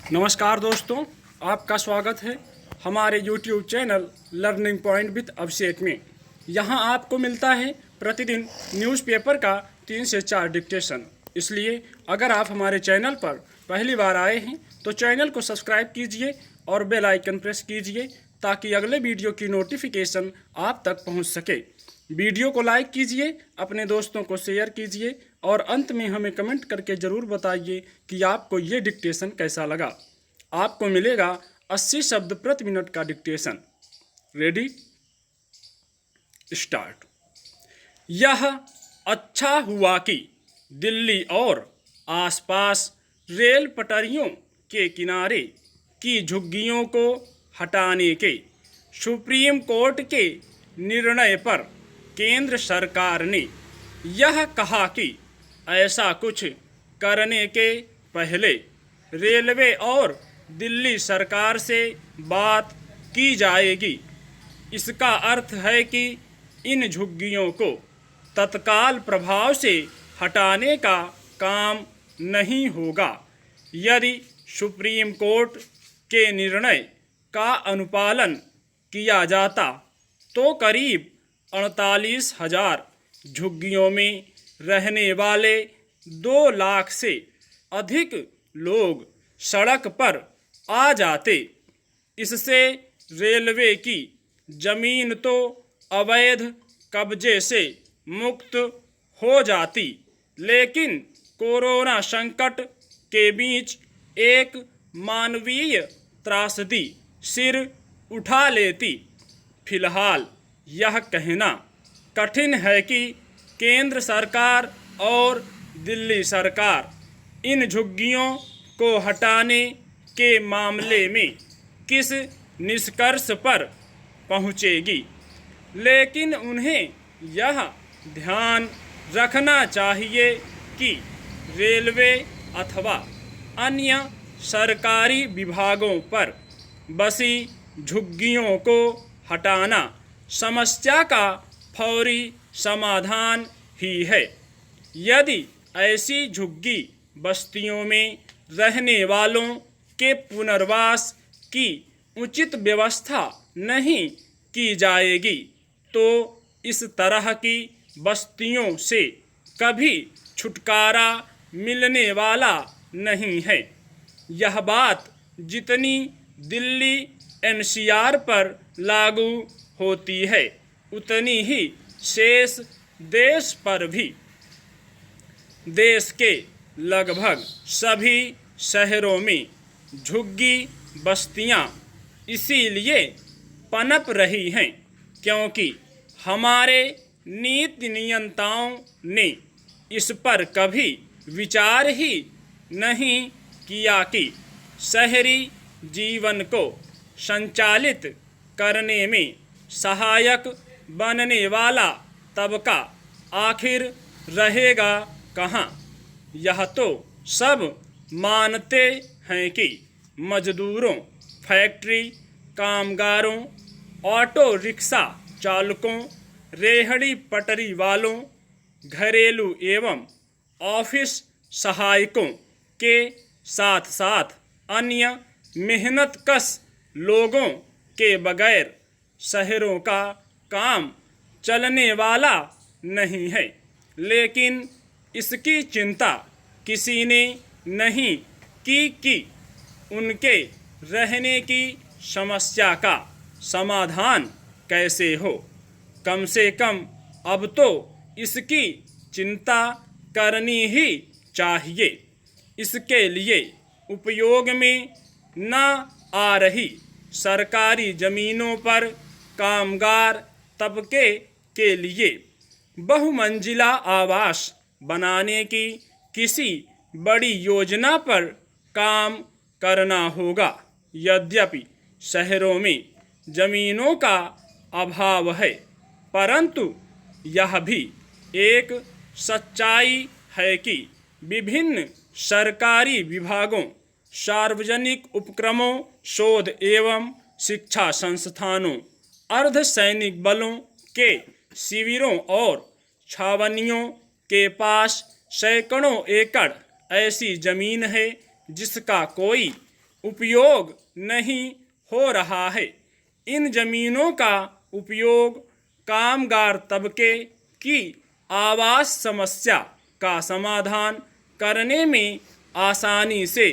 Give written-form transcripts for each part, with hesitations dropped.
नमस्कार दोस्तों, आपका स्वागत है हमारे YouTube channel learning point with Abhishek में। यहाँ आपको मिलता है प्रतिदिन न्यूज़पेपर का 3 से 4 डिक्टेशन। इसलिए अगर आप हमारे चैनल पर पहली बार आए हैं तो चैनल को सब्सक्राइब कीजिए और बेल आइकन प्रेस कीजिए ताकि अगले वीडियो की नोटिफिकेशन आप तक पहुँच सके। वीडियो को लाइक कीजिए, अपने दोस्तों को शेयर कीजिए और अंत में हमें कमेंट करके ज़रूर बताइए कि आपको ये डिक्टेशन कैसा लगा। आपको मिलेगा 80 शब्द प्रति मिनट का डिक्टेशन। Ready, start. यह अच्छा हुआ कि दिल्ली और आसपास रेल पटरियों के किनारे की झुग्गियों को हटाने के सुप्रीम कोर्ट के निर्णय पर केंद्र सरकार ने यह कहा कि ऐसा कुछ करने के पहले रेलवे और दिल्ली सरकार से बात की जाएगी। इसका अर्थ है कि इन झुग्गियों को तत्काल प्रभाव से हटाने का काम नहीं होगा। यदि सुप्रीम कोर्ट के निर्णय का अनुपालन किया जाता तो करीब 48,000 झुग्गियों में रहने वाले 2 लाख से अधिक लोग सड़क पर आ जाते। इससे रेलवे की जमीन तो अवैध कब्जे से मुक्त हो जाती, लेकिन कोरोना संकट के बीच एक मानवीय त्रासदी सिर उठा लेती। फिलहाल यह कहना कठिन है कि केंद्र सरकार और दिल्ली सरकार इन झुग्गियों को हटाने के मामले में किस निष्कर्ष पर पहुंचेगी, लेकिन उन्हें यह ध्यान रखना चाहिए कि रेलवे अथवा अन्य सरकारी विभागों पर बसी झुग्गियों को हटाना समस्या का फौरी समाधान ही है। यदि ऐसी झुग्गी बस्तियों में रहने वालों के पुनर्वास की उचित व्यवस्था नहीं की जाएगी तो इस तरह की बस्तियों से कभी छुटकारा मिलने वाला नहीं है। यह बात जितनी दिल्ली एनसीआर पर लागू होती है उतनी ही शेष देश पर भी। देश के लगभग सभी शहरों में झुग्गी बस्तियां इसीलिए पनप रही हैं क्योंकि हमारे नीति नियंताओं ने इस पर कभी विचार ही नहीं किया कि शहरी जीवन को संचालित करने में सहायक बनने वाला तबका आखिर रहेगा कहाँ। यह तो सब मानते हैं कि मजदूरों, फैक्ट्री कामगारों, ऑटो रिक्शा चालकों, रेहड़ी पटरी वालों, घरेलू एवं ऑफिस सहायकों के साथ साथ अन्य मेहनतकश लोगों के बगैर शहरों का काम चलने वाला नहीं है। लेकिन इसकी चिंता किसी ने नहीं की कि उनके रहने की समस्या का समाधान कैसे हो। कम से कम अब तो इसकी चिंता करनी ही चाहिए। इसके लिए उपयोग में न आ रही सरकारी ज़मीनों पर कामगार तबके के लिए बहुमंजिला आवास बनाने की किसी बड़ी योजना पर काम करना होगा। यद्यपि शहरों में ज़मीनों का अभाव है, परंतु यह भी एक सच्चाई है कि विभिन्न सरकारी विभागों, सार्वजनिक उपक्रमों, शोध एवं शिक्षा संस्थानों, अर्धसैनिक बलों के शिविरों और छावनियों के पास सैकड़ों एकड़ ऐसी जमीन है जिसका कोई उपयोग नहीं हो रहा है। इन जमीनों का उपयोग कामगार तबके की आवास समस्या का समाधान करने में आसानी से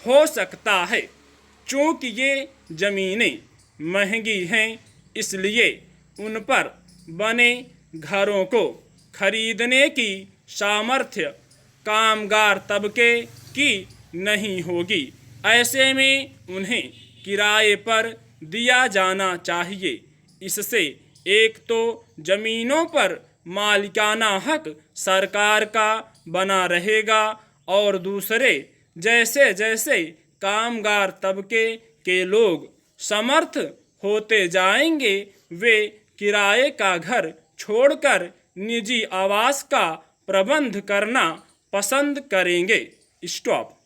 हो सकता है। चूँकि ये ज़मीनें महंगी हैं, इसलिए उन पर बने घरों को खरीदने की सामर्थ्य कामगार तबके की नहीं होगी। ऐसे में उन्हें किराए पर दिया जाना चाहिए। इससे एक तो ज़मीनों पर मालिकाना हक सरकार का बना रहेगा और दूसरे जैसे जैसे कामगार तबके के लोग समर्थ होते जाएंगे, वे किराए का घर छोड़कर निजी आवास का प्रबंध करना पसंद करेंगे। स्टॉप।